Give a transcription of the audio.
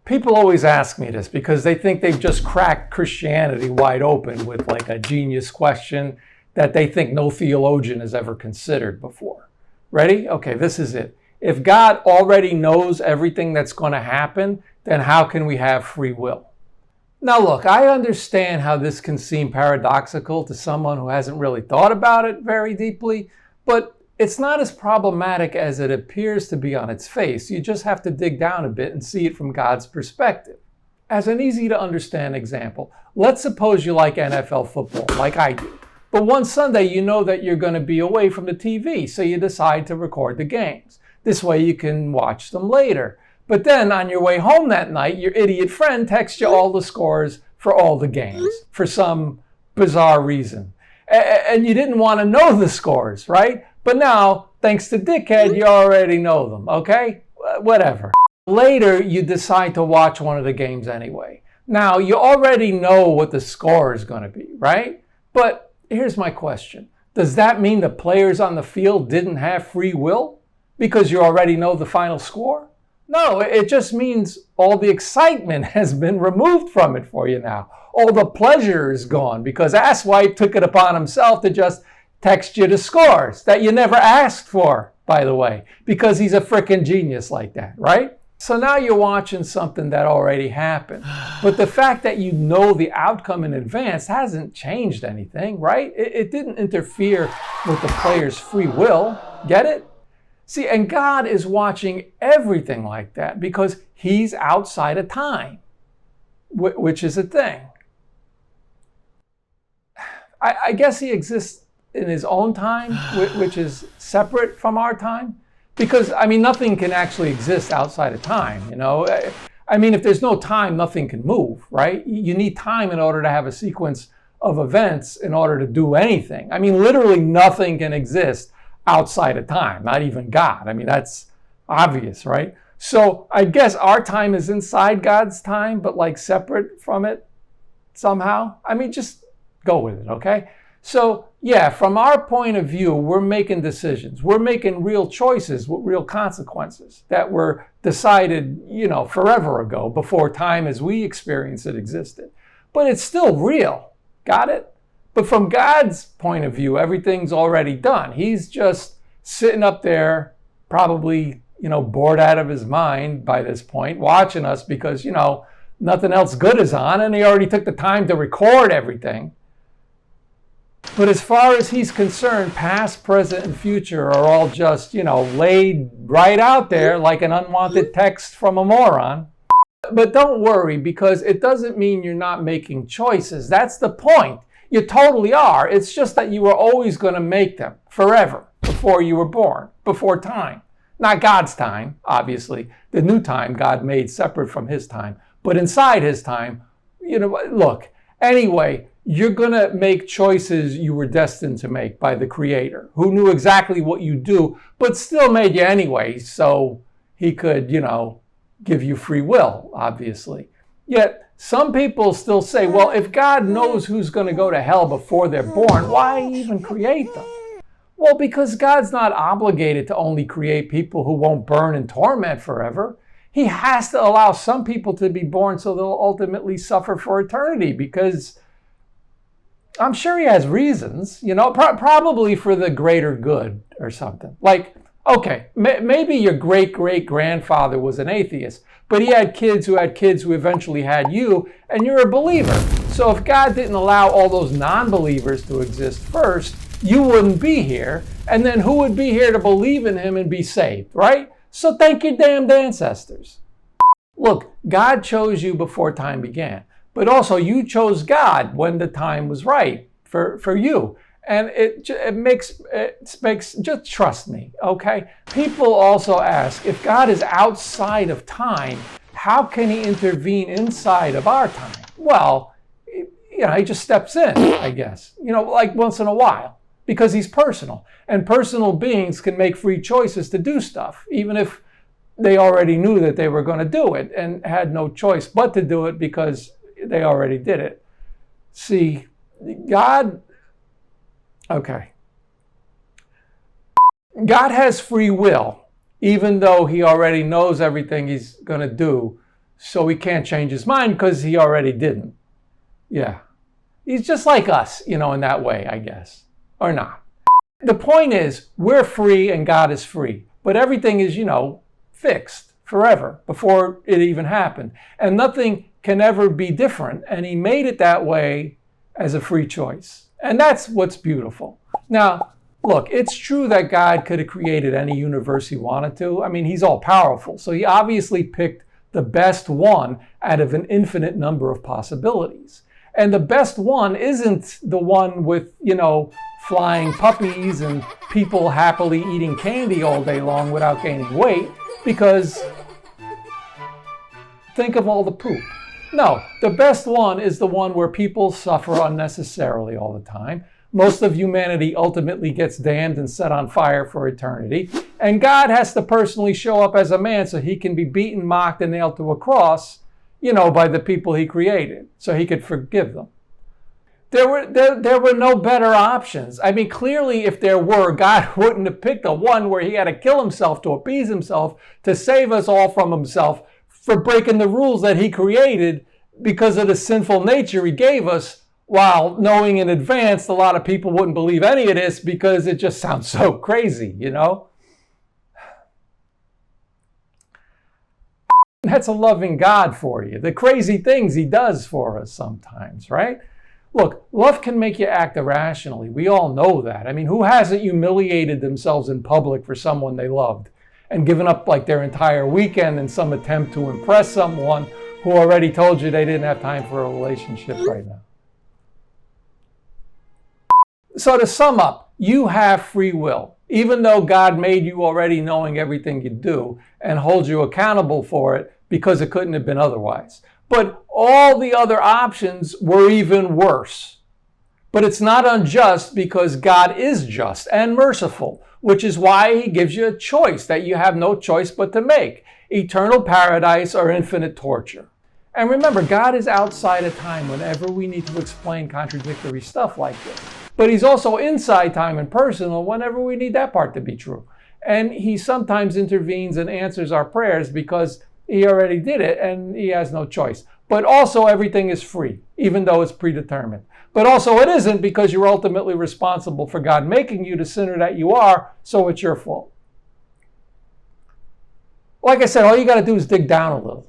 People always ask me this because they think they've just cracked Christianity wide open with like a genius question that they think no theologian has ever considered before. Ready? Okay, this is it. If God already knows everything that's going to happen, then how can we have free will? Now look, I understand how this can seem paradoxical to someone who hasn't really thought about it very deeply, but it's not as problematic as it appears to be on its face. You just have to dig down a bit and see it from God's perspective. As an easy to understand example, let's suppose you like NFL football, like I do. But one Sunday you know that you're going to be away from the TV, so you decide to record the games. This way you can watch them later. But then on your way home that night, your idiot friend texts you all the scores for all the games for some bizarre reason. And you didn't want to know the scores, right? But now, thanks to Dickhead, you already know them, okay? Whatever. Later, you decide to watch one of the games anyway. Now, you already know what the score is going to be, right? But here's my question. Does that mean the players on the field didn't have free will because you already know the final score? No, it just means all the excitement has been removed from it for you now. All the pleasure is gone because Asswipe took it upon himself to just text you the scores that you never asked for, by the way, because he's a frickin' genius like that, right? So now you're watching something that already happened. But the fact that you know the outcome in advance hasn't changed anything, right? It didn't interfere with the player's free will. Get it? See, and God is watching everything like that because he's outside of time, which is a thing. I guess he exists in his own time, which is separate from our time. Because, I mean, nothing can actually exist outside of time, you know? I mean, if there's no time, nothing can move, right? You need time in order to have a sequence of events in order to do anything. I mean, literally nothing can exist outside of time, not even God. I mean, that's obvious, right? So I guess our time is inside God's time, but like separate from it somehow. I mean, just go with it, okay? So yeah, from our point of view, we're making decisions. We're making real choices with real consequences that were decided, you know, forever ago, before time as we experience it existed. But it's still real. Got it? But from God's point of view, everything's already done. He's just sitting up there, probably, you know, bored out of his mind by this point, watching us because, you know, nothing else good is on, and he already took the time to record everything. But as far as he's concerned, past, present, and future are all just, you know, laid right out there like an unwanted text from a moron. But don't worry, because it doesn't mean you're not making choices. That's the point. You totally are. It's just that you were always going to make them forever before you were born, before time. Not God's time, obviously. The new time God made separate from his time. But inside his time, you know, look, anyway, you're going to make choices you were destined to make by the Creator, who knew exactly what you do, but still made you anyway, so he could, you know, give you free will, obviously. Yet, some people still say, well, if God knows who's going to go to hell before they're born, why even create them? Well, because God's not obligated to only create people who won't burn in torment forever. He has to allow some people to be born so they'll ultimately suffer for eternity, because I'm sure he has reasons, you know, probably for the greater good or something. Like, okay, maybe your great-great-grandfather was an atheist, but he had kids who eventually had you, and you're a believer. So if God didn't allow all those non-believers to exist first, you wouldn't be here, and then who would be here to believe in him and be saved, right? So thank your damned ancestors. Look, God chose you before time began. But also, you chose God when the time was right for you. And it makes, just trust me, okay? People also ask, if God is outside of time, how can he intervene inside of our time? Well, you know, he just steps in, I guess, you know, like once in a while, because he's personal. And personal beings can make free choices to do stuff, even if they already knew that they were going to do it and had no choice but to do it because they already did it. See, God has free will, even though he already knows everything he's going to do So he can't change his mind because he already didn't. Yeah. He's just like us, in that way, I guess. Or not. The point is, we're free and God is free. But everything is, fixed forever before it even happened. And nothing can ever be different. And he made it that way as a free choice. And that's what's beautiful. Now, look, it's true that God could have created any universe he wanted to. I mean, he's all powerful. So he obviously picked the best one out of an infinite number of possibilities. And the best one isn't the one with, flying puppies and people happily eating candy all day long without gaining weight, because think of all the poop. No, the best one is the one where people suffer unnecessarily all the time. Most of humanity ultimately gets damned and set on fire for eternity. And God has to personally show up as a man so he can be beaten, mocked, and nailed to a cross, by the people he created, so he could forgive them. There were no better options. I mean, clearly, if there were, God wouldn't have picked the one where he had to kill himself to appease himself, to save us all from himself for breaking the rules that he created because of the sinful nature he gave us, while knowing in advance a lot of people wouldn't believe any of this because it just sounds so crazy, That's a loving God for you. The crazy things he does for us sometimes, right? Look, love can make you act irrationally. We all know that. I mean, who hasn't humiliated themselves in public for someone they loved and given up like their entire weekend in some attempt to impress someone who already told you they didn't have time for a relationship right now? So to sum up, you have free will, even though God made you already knowing everything you do and holds you accountable for it because it couldn't have been otherwise. But all the other options were even worse. But it's not unjust because God is just and merciful, which is why he gives you a choice that you have no choice but to make: eternal paradise or infinite torture. And remember, God is outside of time whenever we need to explain contradictory stuff like this. But he's also inside time and personal whenever we need that part to be true. And he sometimes intervenes and answers our prayers because he already did it and he has no choice. But also everything is free, even though it's predetermined. But also it isn't, because you're ultimately responsible for God making you the sinner that you are, so it's your fault. Like I said, all you got to do is dig down a little.